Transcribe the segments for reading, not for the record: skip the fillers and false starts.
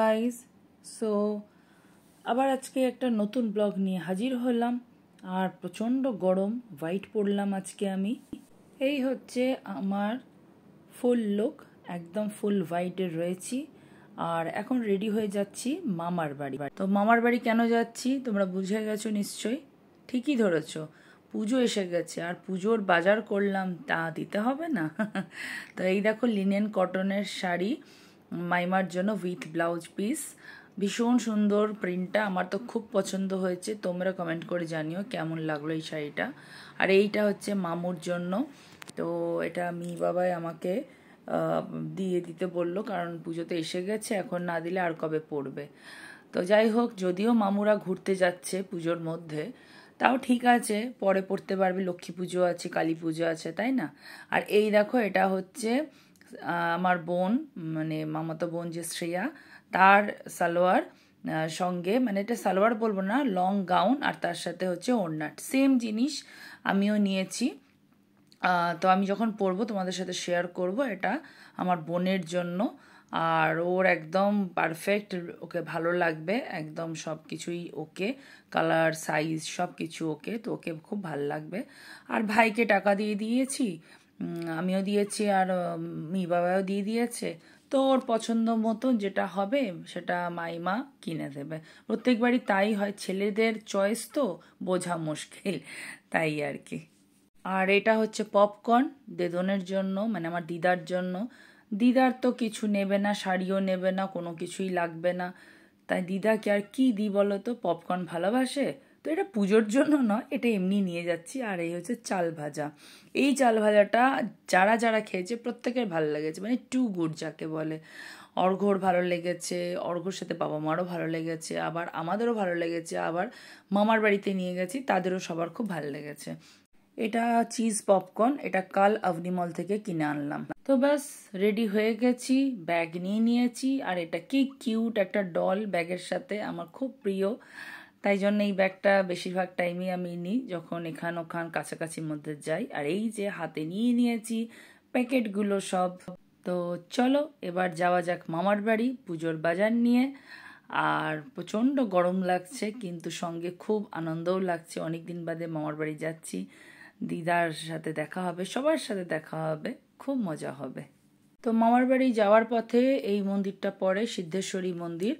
Guys, so আবার আজকে একটা নতুন ব্লগ নিয়ে হাজির হলাম। আর প্রচণ্ড গরম, হোয়াইট পরলাম আজকে আমি। এই হচ্ছে আমার ফুল লুক, একদম ফুল হোয়াইটের রয়েছি। আর এখন রেডি হয়ে যাচ্ছি মামার বাড়ি। তো মামার বাড়ি কেন যাচ্ছি তোমরা বুঝে গেছো নিশ্চয়ই, ঠিকই ধরেছো, পুজো এসে গেছে আর পুজোর বাজার করলাম, তা দিতে হবে না? তো এই দেখো লিনেন কটনের শাড়ি মাইমার জন্য উইথ ব্লাউজ পিস, ভীষণ সুন্দর প্রিন্টটা, আমার তো খুব পছন্দ হয়েছে। তোমরা কমেন্ট করে জানিও কেমন লাগলো এই শাড়িটা। আর এইটা হচ্ছে মামুর জন্য, তো এটা বাবাই আমাকে দিয়ে দিতে বললো, কারণ পুজোতে এসে গেছে, এখন না দিলে আর কবে পড়বে। তো যাই হোক, যদিও মামুরা ঘুরতে যাচ্ছে পুজোর মধ্যে, তাও ঠিক আছে, পরে পড়তে পারবে, লক্ষ্মী পুজো আছে, কালী পুজো আছে, তাই না? আর এই দেখো, এটা হচ্ছে আমার বোন, মানে মামাতো বোন যে শ্রেয়া, তার সালোয়ার সঙ্গে, মানে এটা সালোয়ার বলবো না, লং গাউন, আর তার সাথে হচ্ছে ওড়না, সেম জিনিস আমিও নিয়েছি। তো আমি যখন পরবো তোমাদের সাথে শেয়ার করব। এটা আমার বোনের জন্য, আর ওর একদম পারফেক্ট, ওকে ভালো লাগবে একদম, সব কিছুই ওকে, কালার সাইজ সব কিছু ওকে, তো ওকে খুব ভালো লাগবে। আর ভাইকে টাকা দিয়ে দিয়েছি, আমিও দিয়েছি, আর বাবাও দিয়ে দিয়েছে। তো ওর পছন্দ মতো যেটা হবে সেটা মাইমা কিনে দেবে। প্রত্যেকবারই তাই হয়, ছেলেদের চয়েস তো বোঝা মুশকিল, তাই আর কি। আর এটা হচ্ছে পপকর্ন দেদনের জন্য, মানে আমার দিদার জন্য। দিদার তো কিছু নেবে না, শাড়িও নেবে না, কোনো কিছুই লাগবে না, তাই দিদাকে আর কি দিই বলো তো, পপকর্ন ভালোবাসে তো, এটা পুজোর জন্য নয়, এটা এমনি নিয়ে যাচ্ছি। আর এই হচ্ছে চাল ভাজা, এই চাল ভাজাটা যারা যারা খেয়েছে প্রত্যেকের ভালো লেগেছে, মানে টু গুড যাকে বলে। অর্ঘ্যর ভালো লেগেছে, অর্ঘ্যর সাথে বাবা মারও ভালো লেগেছে, আবার আমাদেরও ভালো লেগেছে, আবার মামার বাড়িতে নিয়ে গেছি, তাদেরও সবার খুব ভালো লেগেছে। এটা চিজ পপকর্ন, এটা কাল আভনিমল থেকে কিনে আনলাম। তো ব্যাস রেডি হয়ে গেছি, ব্যাগ নিয়ে নিয়েছি। আর এটা কি কিউট একটা ডল ব্যাগের সাথে, আমার খুব প্রিয়, তাই জন্য এই ব্যাগটা বেশিরভাগ টাইমই আমি নিই যখন এখান ওখান কাছাকাছির মধ্যে যাই। আর এই যে হাতে নিয়ে নিয়েছি প্যাকেটগুলো সব। তো চলো এবার যাওয়া যাক মামার বাড়ি পুজোর বাজার নিয়ে। আর প্রচণ্ড গরম লাগছে, কিন্তু সঙ্গে খুব আনন্দও লাগছে, অনেকদিন বাদে মামার বাড়ি যাচ্ছি, দিদার সাথে দেখা হবে, সবার সাথে দেখা হবে, খুব মজা হবে। তো মামার বাড়ি যাওয়ার পথে এই মন্দিরটা পড়ে, সিদ্ধেশ্বরী মন্দির।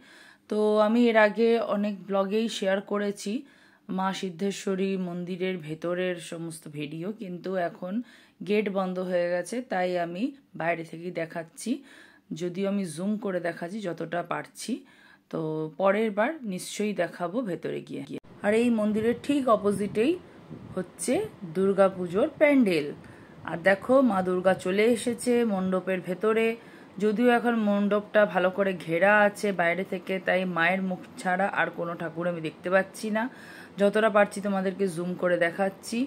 তো আমি এর আগে অনেক ব্লগেই শেয়ার করেছি মা সিদ্ধেশ্বরী মন্দিরের ভেতরের সমস্ত ভিডিও, কিন্তু এখন গেট বন্ধ হয়ে গেছে, তাই আমি বাইরে থেকেই দেখাচ্ছি, যদিও আমি জুম করে দেখাচ্ছি যতটা পারছি। তো পরের বার নিশ্চয়ই দেখাবো ভেতরে গিয়ে। আর এই মন্দিরের ঠিক অপোজিটেই হচ্ছে দুর্গা পুজোর প্যান্ডেল। আর দেখো মা দুর্গা চলে এসেছে মণ্ডপের ভেতরে, যদিও এখন মণ্ডপটা ভালো করে ঘেরা আছে বাইরে থেকে, তাই মায়ের মুখ ছাড়া আর কোনো ঠাকুর আমি দেখতে পাচ্ছি না। যতটা পারছি তোমাদেরকে জুম করে দেখাচ্ছি,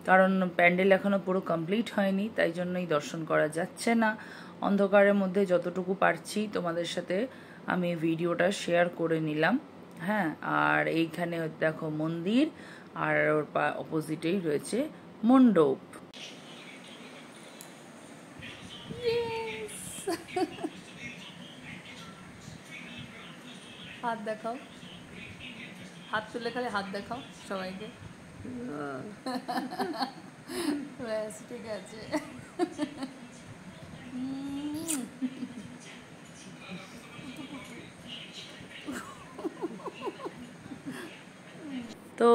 কারণ প্যান্ডেল এখনো পুরো কমপ্লিট হয়নি, তাই জন্যই দর্শন করা যাচ্ছে না। অন্ধকারের মধ্যে যতটুকু পারছি তোমাদের সাথে আমি ভিডিওটা শেয়ার করে নিলাম। হ্যাঁ, আর এইখানে দেখো মন্দির, আর ওর অপোজিটেই রয়েছে মণ্ডপ। হাত দেখাও, হাত তুলে খালি হাত দেখাও সবাইকে, ব্যাস ঠিক আছে। তো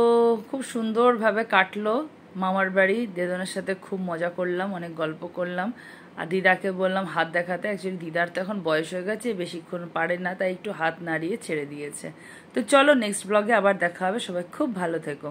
খুব সুন্দরভাবে কাটলো মামার বাড়ি, দেদনের সাথে খুব মজা করলাম, অনেক গল্প করলাম। আর দিদাকে বললাম হাত দেখাতে, অ্যাকচুয়ালি দিদার তো এখন বয়স হয়ে গেছে, বেশিক্ষণ পারে না, তাই একটু হাত নাড়িয়ে ছেড়ে দিয়েছে। তো চলো নেক্সট ব্লগে আবার দেখা হবে, সবাই খুব ভালো থেকো।